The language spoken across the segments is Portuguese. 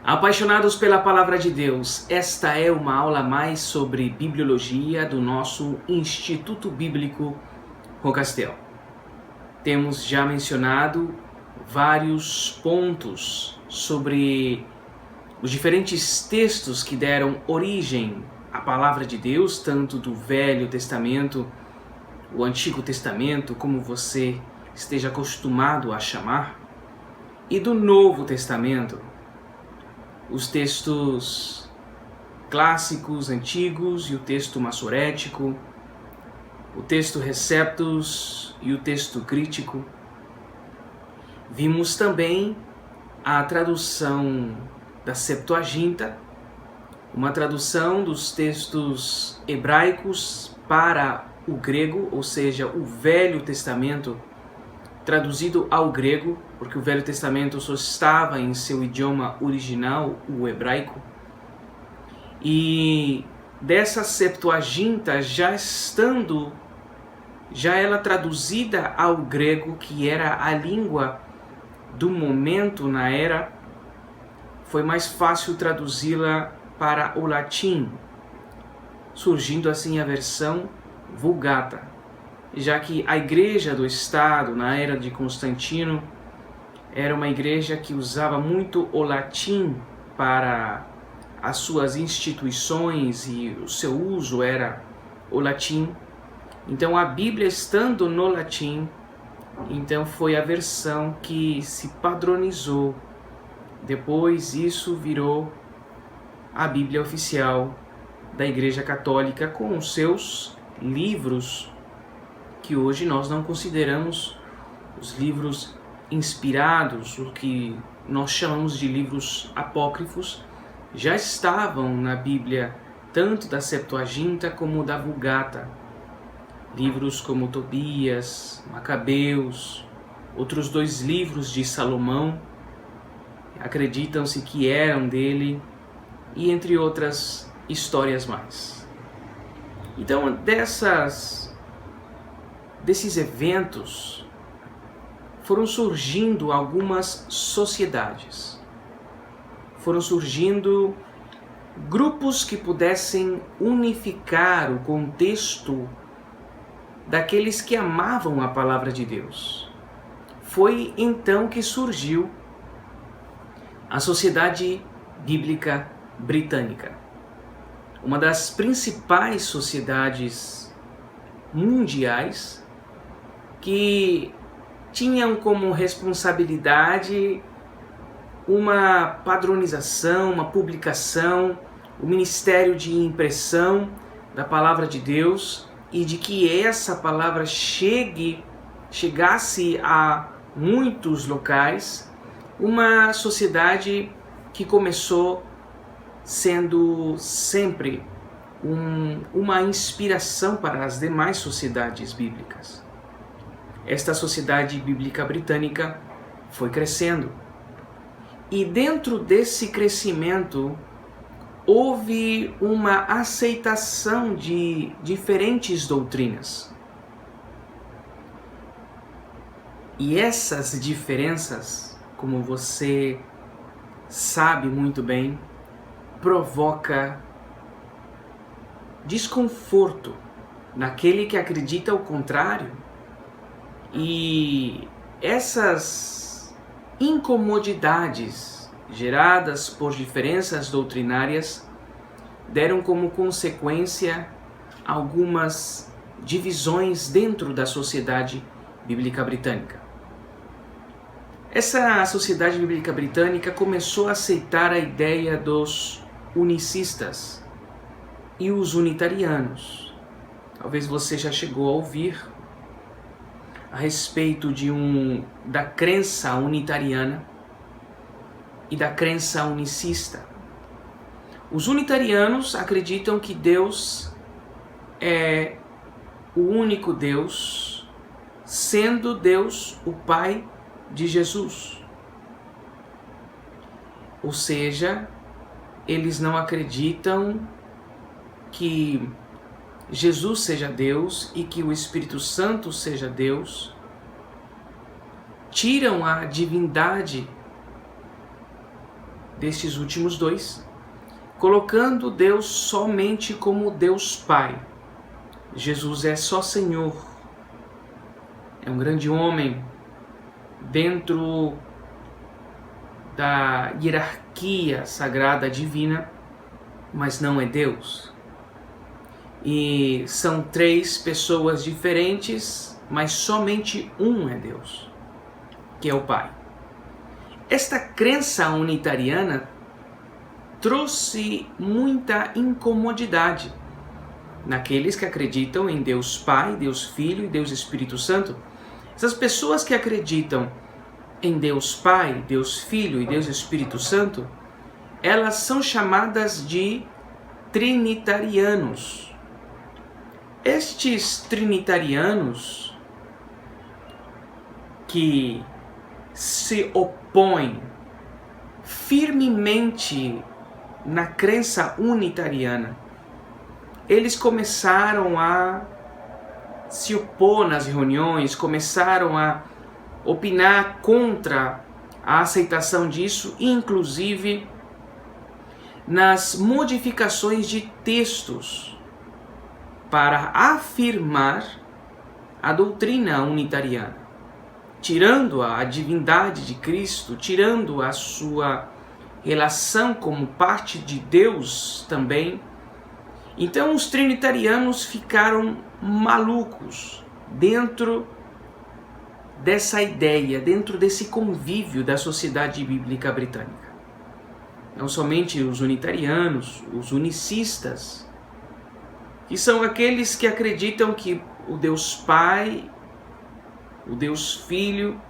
Apaixonados pela Palavra de Deus, esta é uma aula a mais sobre Bibliologia do nosso Instituto Bíblico Rocastel. Temos já mencionado vários pontos sobre os diferentes textos que deram origem à Palavra de Deus, tanto do Velho Testamento, o Antigo Testamento, como você esteja acostumado a chamar, e do Novo Testamento, os textos clássicos, antigos, e o texto massorético, o texto receptus e o texto crítico. Vimos também a tradução da Septuaginta, uma tradução dos textos hebraicos para o grego, ou seja, o Velho Testamento traduzido ao grego, porque o Velho Testamento só estava em seu idioma original, o hebraico. E dessa Septuaginta, já ela traduzida ao grego, que era a língua do momento na era, foi mais fácil traduzi-la para o latim, surgindo assim a versão Vulgata, já que a igreja do Estado, na era de Constantino, era uma igreja que usava muito o latim para as suas instituições e o seu uso era o latim. Então a Bíblia, estando no latim, então foi a versão que se padronizou. Depois isso virou a Bíblia oficial da Igreja Católica, com os seus livros, que hoje nós não consideramos os livros inspirados, o que nós chamamos de livros apócrifos, já estavam na Bíblia, tanto da Septuaginta como da Vulgata. Livros como Tobias, Macabeus, outros 2 livros de Salomão, acreditam-se que eram dele, e entre outras histórias mais. Então, desses eventos, foram surgindo algumas sociedades. Foram surgindo grupos que pudessem unificar o contexto daqueles que amavam a Palavra de Deus. Foi então que surgiu a Sociedade Bíblica Britânica, uma das principais sociedades mundiais que tinham como responsabilidade uma padronização, uma publicação, o ministério de impressão da Palavra de Deus, e de que essa palavra chegasse a muitos locais. Uma sociedade que começou sendo sempre uma inspiração para as demais sociedades bíblicas. Esta Sociedade Bíblica Britânica foi crescendo. E dentro desse crescimento, houve uma aceitação de diferentes doutrinas. E essas diferenças, como você sabe muito bem, provoca desconforto naquele que acredita o contrário. E essas incomodidades geradas por diferenças doutrinárias deram como consequência algumas divisões dentro da Sociedade Bíblica Britânica. Essa Sociedade Bíblica Britânica começou a aceitar a ideia dos unicistas e os unitarianos. Talvez você já chegou a ouvir a respeito da crença unitariana e da crença unicista. Os unitarianos acreditam que Deus é o único Deus, sendo Deus o Pai de Jesus. Ou seja, eles não acreditam que Jesus seja Deus e que o Espírito Santo seja Deus. Tiram a divindade destes últimos dois, colocando Deus somente como Deus Pai. Jesus é só Senhor, é um grande homem dentro da hierarquia sagrada divina, mas não é Deus. E são três pessoas diferentes, mas somente um é Deus, que é o Pai. Esta crença unitariana trouxe muita incomodidade naqueles que acreditam em Deus Pai, Deus Filho e Deus Espírito Santo. Essas pessoas que acreditam em Deus Pai, Deus Filho e Deus Espírito Santo, elas são chamadas de trinitarianos. Estes trinitarianos que se opõem firmemente na crença unitariana, eles começaram a se opor nas reuniões, começaram a opinar contra a aceitação disso, inclusive nas modificações de textos para afirmar a doutrina unitariana, tirando a divindade de Cristo, tirando a sua relação como parte de Deus também. Então os trinitarianos ficaram malucos dentro dessa ideia, dentro desse convívio da sociedade bíblica britânica. Não somente os unitarianos, os unicistas, que são aqueles que acreditam que o Deus Pai, o Deus Filho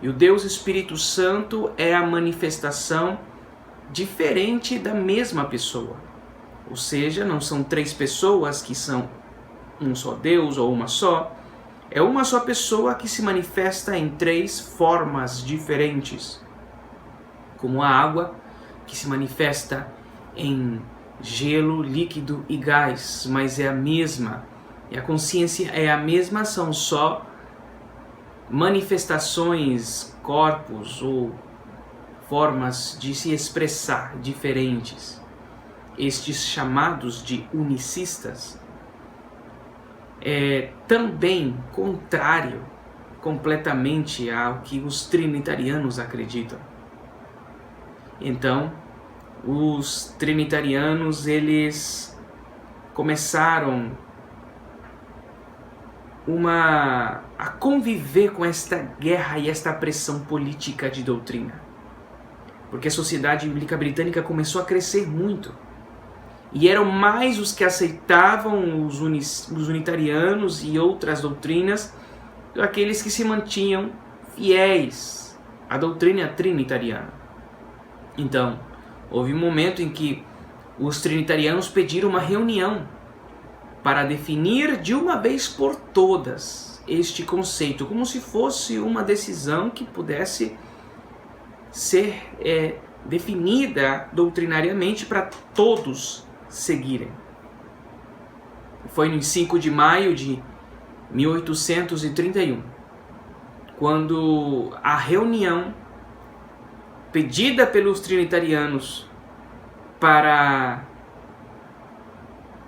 e o Deus Espírito Santo é a manifestação diferente da mesma pessoa. Ou seja, não são três pessoas que são um só Deus ou uma só. É uma só pessoa que se manifesta em três formas diferentes. Como a água, que se manifesta em gelo, líquido e gás, mas é a mesma. E a consciência é a mesma, são só manifestações, corpos ou formas de se expressar diferentes. Estes chamados de unicistas é também contrário completamente ao que os trinitarianos acreditam. Então, os trinitarianos, eles começaram a conviver com esta guerra e esta pressão política de doutrina. Porque a sociedade bíblica britânica começou a crescer muito. E eram mais os que aceitavam os unitarianos e outras doutrinas do que aqueles que se mantinham fiéis à doutrina trinitariana. Então, houve um momento em que os trinitarianos pediram uma reunião para definir de uma vez por todas este conceito, como se fosse uma decisão que pudesse ser definida doutrinariamente para todos seguirem. Foi no 5 de maio de 1831, quando a reunião pedida pelos trinitarianos para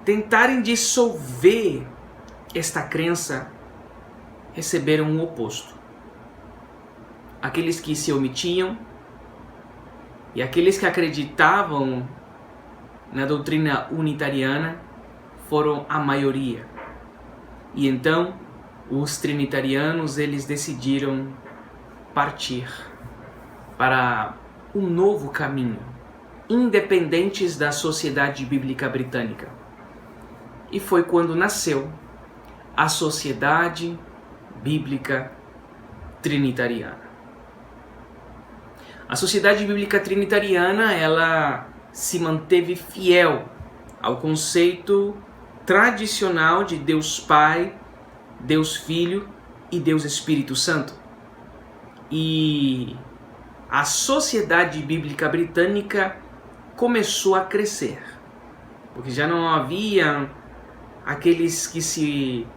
tentarem dissolver esta crença receberam um oposto. Aqueles que se omitiam e aqueles que acreditavam na doutrina unitariana foram a maioria. E então os trinitarianos, eles decidiram partir para um novo caminho, independentes da sociedade bíblica britânica. E foi quando nasceu a Sociedade Bíblica Trinitariana. A Sociedade Bíblica Trinitariana, ela se manteve fiel ao conceito tradicional de Deus Pai, Deus Filho e Deus Espírito Santo. E a Sociedade Bíblica Britânica começou a crescer, porque já não havia aqueles que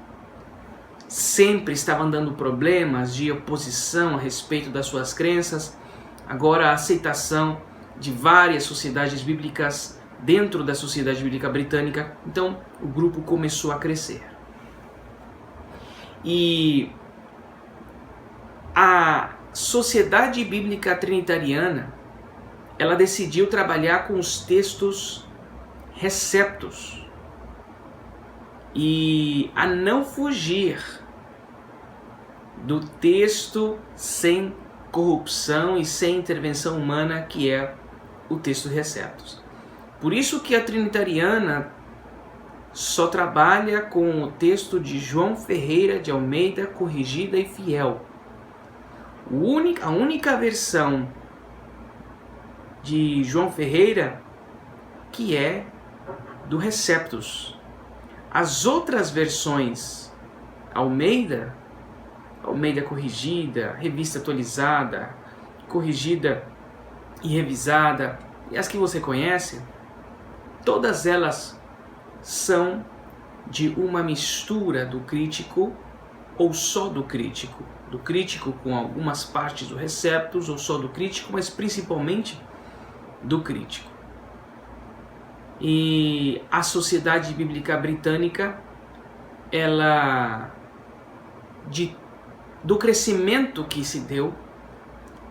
sempre estavam dando problemas de oposição a respeito das suas crenças. Agora a aceitação de várias sociedades bíblicas dentro da Sociedade Bíblica Britânica. Então o grupo começou a crescer. E a Sociedade Bíblica Trinitariana, ela decidiu trabalhar com os textos receptos e a não fugir do texto sem corrupção e sem intervenção humana, que é o texto receptos. Por isso que a Trinitariana só trabalha com o texto de João Ferreira de Almeida, corrigida e fiel. A única versão de João Ferreira que é do Receptus. As outras versões, Almeida corrigida, revista atualizada, corrigida e revisada, e as que você conhece, todas elas são de uma mistura do crítico ou só do crítico com algumas partes do Receptus, ou só do crítico, mas principalmente do crítico. E a Sociedade Bíblica Britânica, ela, do crescimento que se deu,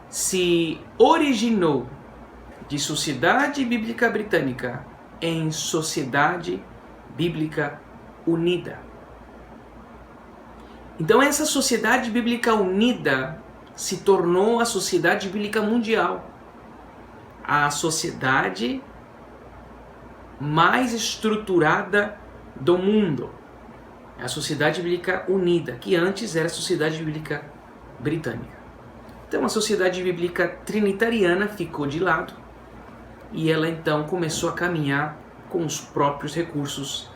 se originou de Sociedade Bíblica Britânica em Sociedade Bíblica Unida. Então essa Sociedade Bíblica Unida se tornou a Sociedade Bíblica Mundial, a sociedade mais estruturada do mundo, a Sociedade Bíblica Unida, que antes era a Sociedade Bíblica Britânica. Então a Sociedade Bíblica Trinitariana ficou de lado e ela então começou a caminhar com os próprios recursos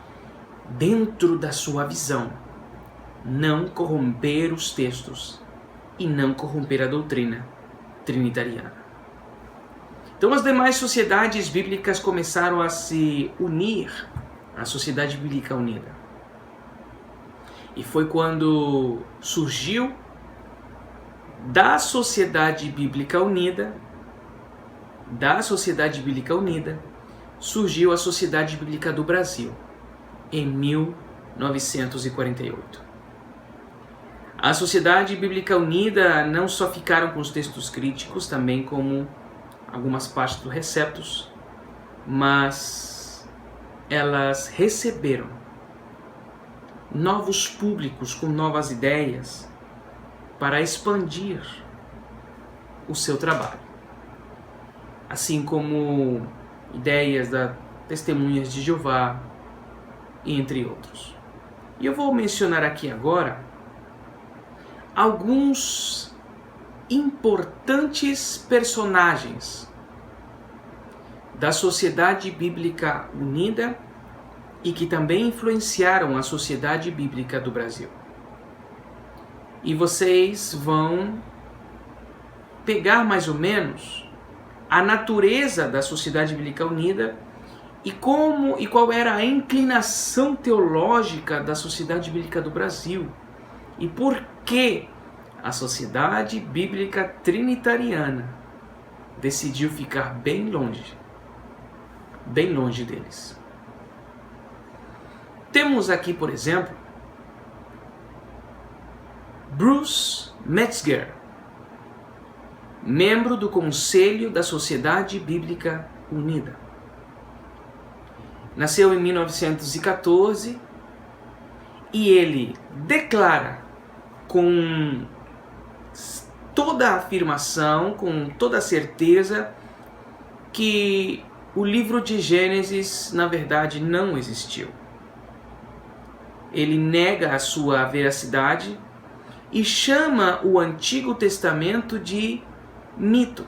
dentro da sua visão. Não corromper os textos e não corromper a doutrina trinitariana. Então as demais sociedades bíblicas começaram a se unir à Sociedade Bíblica Unida. E foi quando surgiu da Sociedade Bíblica Unida, surgiu a Sociedade Bíblica do Brasil, em 1948. A Sociedade Bíblica Unida não só ficaram com os textos críticos, também como algumas partes do Receptus, mas elas receberam novos públicos com novas ideias para expandir o seu trabalho. Assim como ideias da Testemunhas de Jeová, entre outros. E eu vou mencionar aqui agora alguns importantes personagens da Sociedade Bíblica Unida e que também influenciaram a Sociedade Bíblica do Brasil. E vocês vão pegar mais ou menos a natureza da Sociedade Bíblica Unida e qual era a inclinação teológica da Sociedade Bíblica do Brasil e por que a Sociedade Bíblica Trinitariana decidiu ficar bem longe deles. Temos aqui, por exemplo, Bruce Metzger, membro do Conselho da Sociedade Bíblica Unida. Nasceu em 1914 e ele declara com toda a afirmação, com toda a certeza, que o livro de Gênesis, na verdade, não existiu. Ele nega a sua veracidade e chama o Antigo Testamento de mito.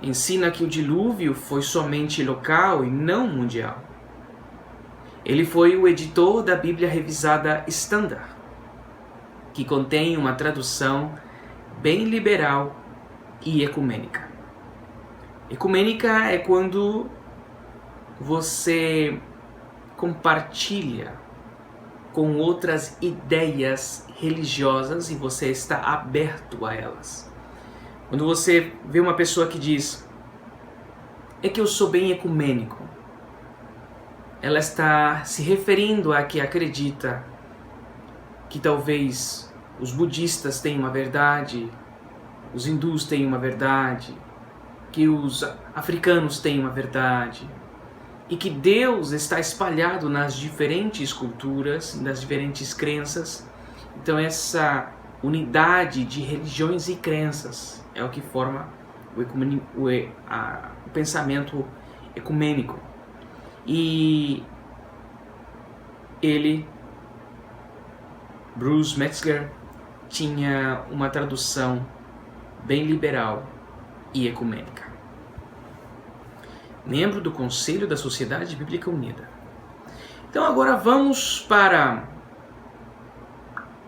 Ensina que o dilúvio foi somente local e não mundial. Ele foi o editor da Bíblia Revisada Standard, que contém uma tradução bem liberal e ecumênica. Ecumênica é quando você compartilha com outras ideias religiosas e você está aberto a elas. Quando você vê uma pessoa que diz, é que eu sou bem ecumênico, ela está se referindo a que acredita que talvez os budistas tenham uma verdade, os hindus têm uma verdade, que os africanos têm uma verdade, e que Deus está espalhado nas diferentes culturas, nas diferentes crenças. Então essa unidade de religiões e crenças é o que forma o pensamento ecumênico. E ele, Bruce Metzger, tinha uma tradução bem liberal e ecumênica. Membro do Conselho da Sociedade Bíblica Unida. Então agora vamos para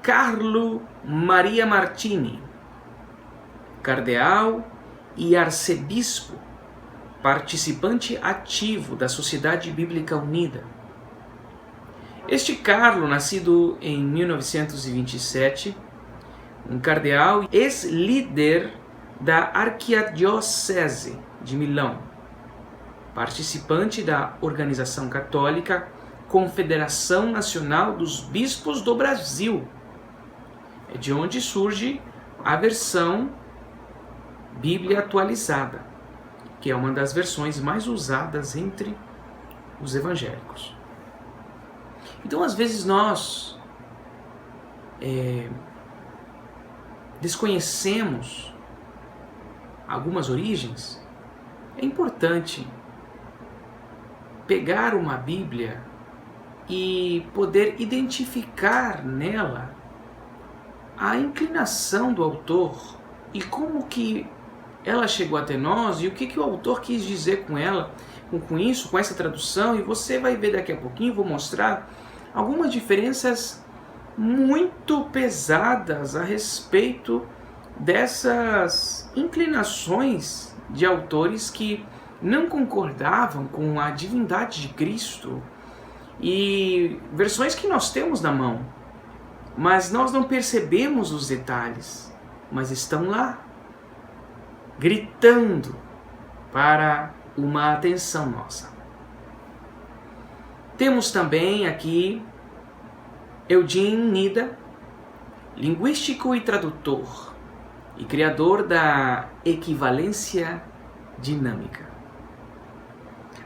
Carlo Maria Martini, cardeal e arcebispo, participante ativo da Sociedade Bíblica Unida. Este Carlo, nascido em 1927, um cardeal, ex-líder da Arquidiocese de Milão, participante da organização católica Confederação Nacional dos Bispos do Brasil. É de onde surge a versão Bíblia atualizada, que é uma das versões mais usadas entre os evangélicos. Então, às vezes, nós desconhecemos algumas origens. É importante pegar uma Bíblia e poder identificar nela a inclinação do autor e como que ela chegou até nós e o que o autor quis dizer com ela, com isso, com essa tradução. E você vai ver daqui a pouquinho, vou mostrar algumas diferenças muito pesadas a respeito dessas inclinações de autores que não concordavam com a divindade de Cristo, e versões que nós temos na mão, mas nós não percebemos os detalhes, mas estão lá, gritando para uma atenção nossa. Temos também aqui Eugene Nida, linguístico e tradutor, e criador da equivalência dinâmica.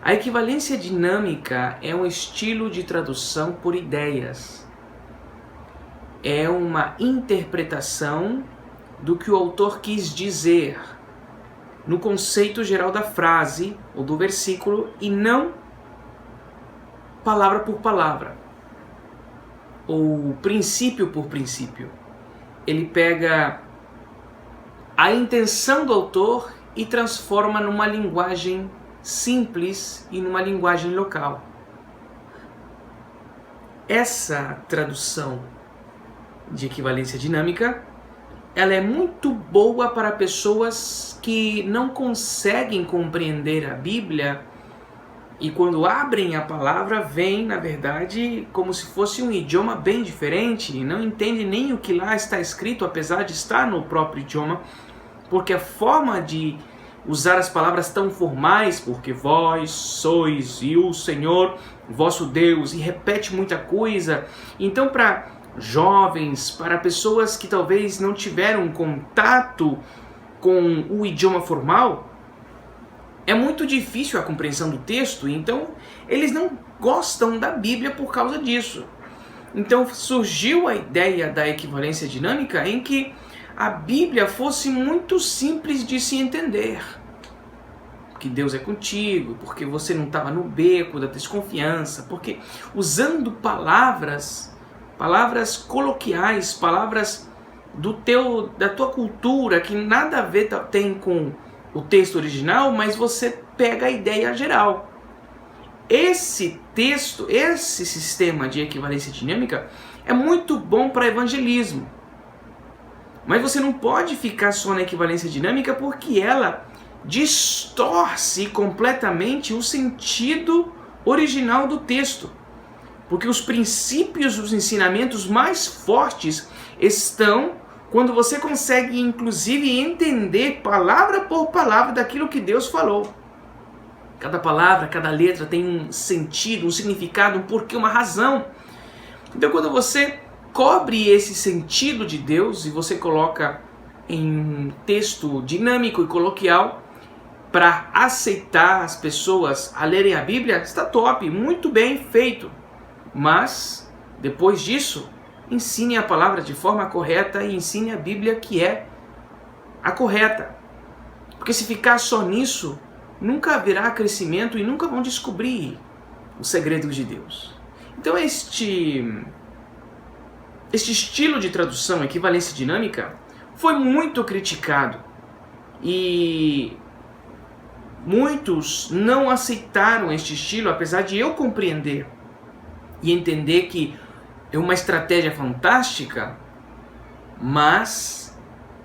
A equivalência dinâmica é um estilo de tradução por ideias. É uma interpretação do que o autor quis dizer no conceito geral da frase ou do versículo e não palavra por palavra ou princípio por princípio. Ele pega a intenção do autor e transforma numa linguagem simples e numa linguagem local. Essa tradução de equivalência dinâmica, ela é muito boa para pessoas que não conseguem compreender a Bíblia e quando abrem a palavra vem, na verdade, como se fosse um idioma bem diferente e não entendem nem o que lá está escrito, apesar de estar no próprio idioma, porque a forma de usar as palavras tão formais, porque vós sois e o Senhor vosso Deus, e repete muita coisa. Então, para jovens, para pessoas que talvez não tiveram contato com o idioma formal, é muito difícil a compreensão do texto, então eles não gostam da Bíblia por causa disso. Então surgiu a ideia da equivalência dinâmica em que a Bíblia fosse muito simples de se entender. Que Deus é contigo, porque você não estava no beco da desconfiança, porque usando palavras coloquiais, palavras da tua cultura, que nada a ver tem com o texto original, mas você pega a ideia geral. Esse texto, esse sistema de equivalência dinâmica é muito bom para evangelismo. Mas você não pode ficar só na equivalência dinâmica porque ela distorce completamente o sentido original do texto. Porque os princípios, os ensinamentos mais fortes estão quando você consegue inclusive entender palavra por palavra daquilo que Deus falou. Cada palavra, cada letra tem um sentido, um significado, um porquê, uma razão. Então quando você cobre esse sentido de Deus e você coloca em um texto dinâmico e coloquial para aceitar as pessoas a lerem a Bíblia, está top, muito bem feito. Mas depois disso, ensine a palavra de forma correta e ensine a Bíblia que é a correta. Porque se ficar só nisso, nunca haverá crescimento e nunca vão descobrir os segredos de Deus. Então este estilo de tradução, equivalência dinâmica, foi muito criticado. E muitos não aceitaram este estilo, apesar de eu compreender e entender que é uma estratégia fantástica, mas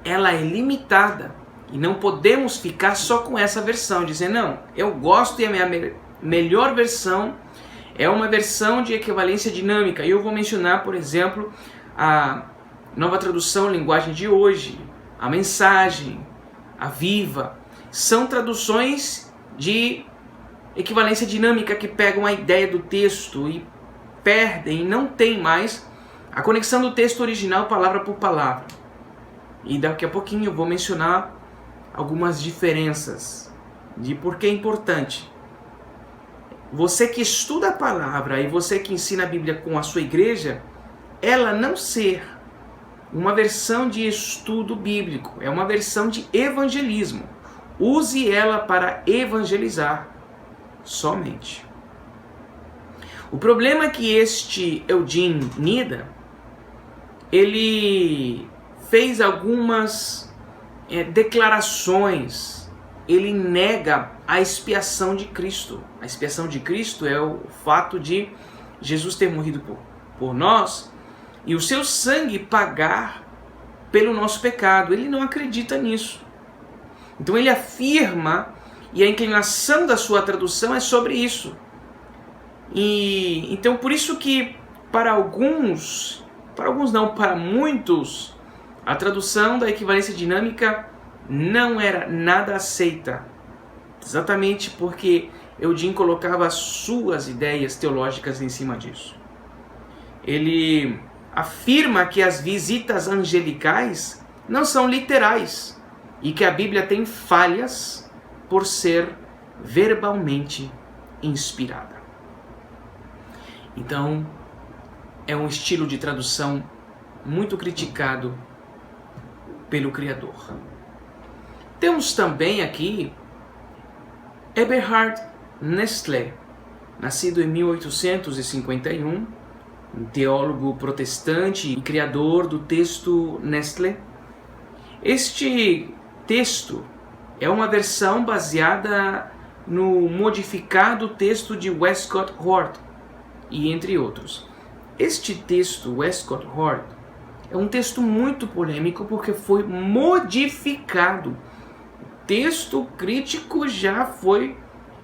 ela é limitada. E não podemos ficar só com essa versão, dizer, não, eu gosto e a minha melhor versão é uma versão de equivalência dinâmica. E eu vou mencionar, por exemplo, a Nova Tradução Linguagem de Hoje, a Mensagem, a Viva. São traduções de equivalência dinâmica que pegam a ideia do texto e perdem, não tem mais a conexão do texto original palavra por palavra. E daqui a pouquinho eu vou mencionar algumas diferenças de por que é importante você que estuda a palavra e você que ensina a Bíblia com a sua igreja, ela não ser uma versão de estudo bíblico, é uma versão de evangelismo. Use ela para evangelizar somente. O problema é que este Eugene Nida, ele fez algumas declarações, ele nega a expiação de Cristo. A expiação de Cristo é o fato de Jesus ter morrido por nós e o seu sangue pagar pelo nosso pecado. Ele não acredita nisso. Então ele afirma, e a inclinação da sua tradução é sobre isso. E então por isso que para muitos, a tradução da equivalência dinâmica não era nada aceita. Exatamente porque Eugene colocava as suas ideias teológicas em cima disso. Ele afirma que as visitas angelicais não são literais e que a Bíblia tem falhas por ser verbalmente inspirada. Então, é um estilo de tradução muito criticado pelo Criador. Temos também aqui Eberhard Nestlé, nascido em 1851, um teólogo protestante e criador do texto Nestlé. Este texto é uma versão baseada no modificado texto de Westcott Hort, e entre outros. Este texto, Westcott Hort, é um texto muito polêmico porque foi modificado. O texto crítico já foi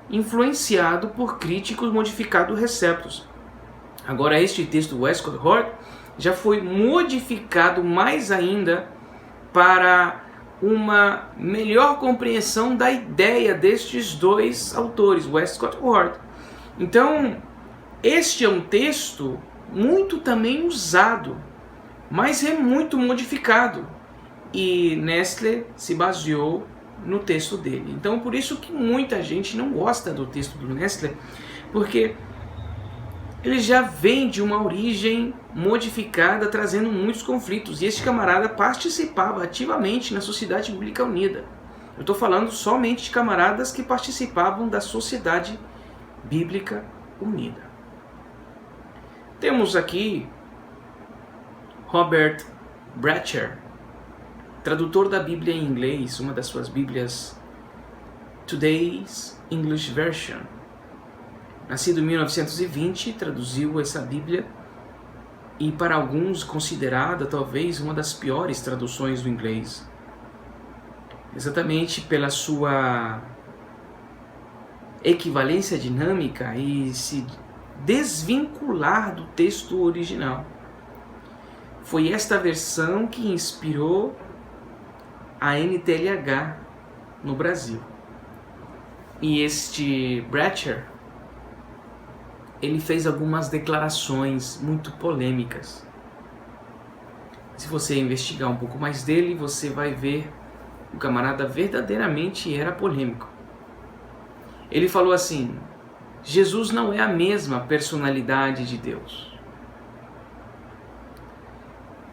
influenciado por críticos modificados receptos. Agora este texto, Westcott Hort, já foi modificado mais ainda para uma melhor compreensão da ideia destes dois autores, Westcott Hort. Então, este é um texto muito também usado, mas é muito modificado. E Nestlé se baseou no texto dele. Então, por isso que muita gente não gosta do texto do Nestlé, porque ele já vem de uma origem modificada, trazendo muitos conflitos. E este camarada participava ativamente na Sociedade Bíblica Unida. Eu estou falando somente de camaradas que participavam da Sociedade Bíblica Unida. Temos aqui Robert Bratcher, tradutor da Bíblia em inglês, uma das suas Bíblias, Today's English Version. Nascido em 1920, traduziu essa Bíblia e para alguns considerada talvez uma das piores traduções do inglês. Exatamente pela sua equivalência dinâmica e se desvincular do texto original. Foi esta versão que inspirou a NTLH no Brasil. E este Bratcher, ele fez algumas declarações muito polêmicas. Se você investigar um pouco mais dele, você vai ver o camarada verdadeiramente era polêmico. Ele falou assim: Jesus não é a mesma personalidade de Deus.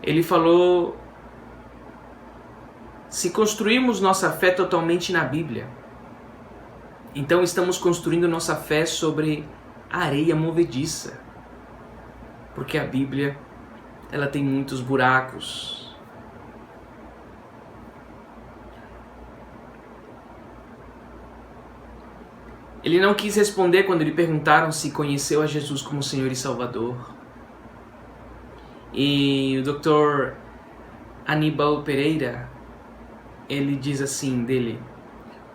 Ele falou: se construirmos nossa fé totalmente na Bíblia, então estamos construindo nossa fé sobre areia movediça, porque a Bíblia, ela tem muitos buracos. Ele não quis responder quando lhe perguntaram se conheceu a Jesus como Senhor e Salvador. E o Dr. Aníbal Pereira, ele diz assim dele: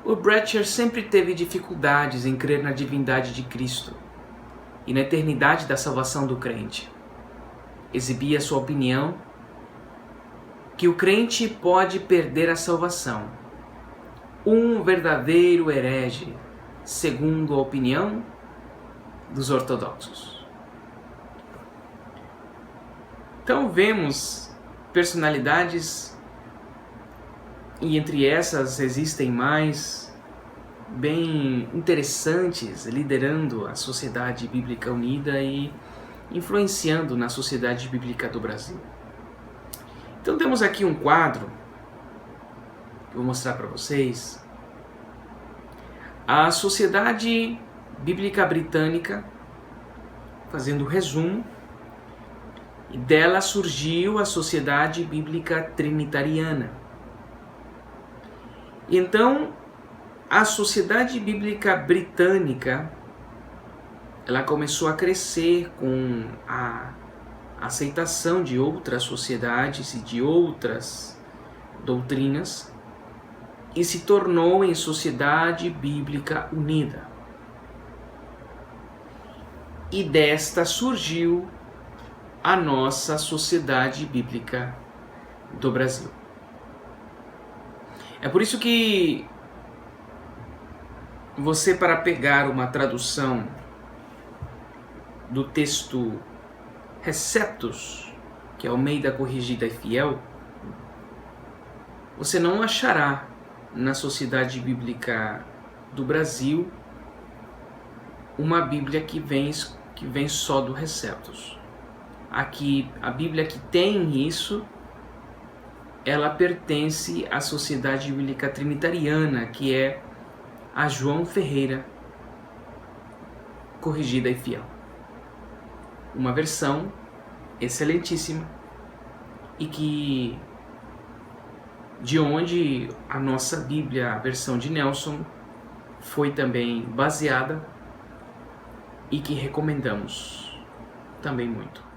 o Bratcher sempre teve dificuldades em crer na divindade de Cristo e na eternidade da salvação do crente. Exibia sua opinião que o crente pode perder a salvação. Um verdadeiro herege, segundo a opinião dos ortodoxos. Então vemos personalidades, e entre essas existem mais, bem interessantes, liderando a Sociedade Bíblica Unida e influenciando na Sociedade Bíblica do Brasil. Então temos aqui um quadro que eu vou mostrar para vocês. A Sociedade Bíblica Britânica, fazendo resumo, e dela surgiu a Sociedade Bíblica Trinitariana. Então, a Sociedade Bíblica Britânica, ela começou a crescer com a aceitação de outras sociedades e de outras doutrinas e se tornou em Sociedade Bíblica Unida. E desta surgiu a nossa Sociedade Bíblica do Brasil. É por isso que você, para pegar uma tradução do texto Receptus, que é Almeida Corrigida e Fiel, você não achará na Sociedade Bíblica do Brasil uma Bíblia que vem só do Receptus. Aqui, a Bíblia que tem isso, ela pertence à Sociedade Bíblica Trinitariana, que é a João Ferreira Corrigida e Fiel. Uma versão excelentíssima e que de onde a nossa Bíblia, a versão de Nelson, foi também baseada e que recomendamos também muito.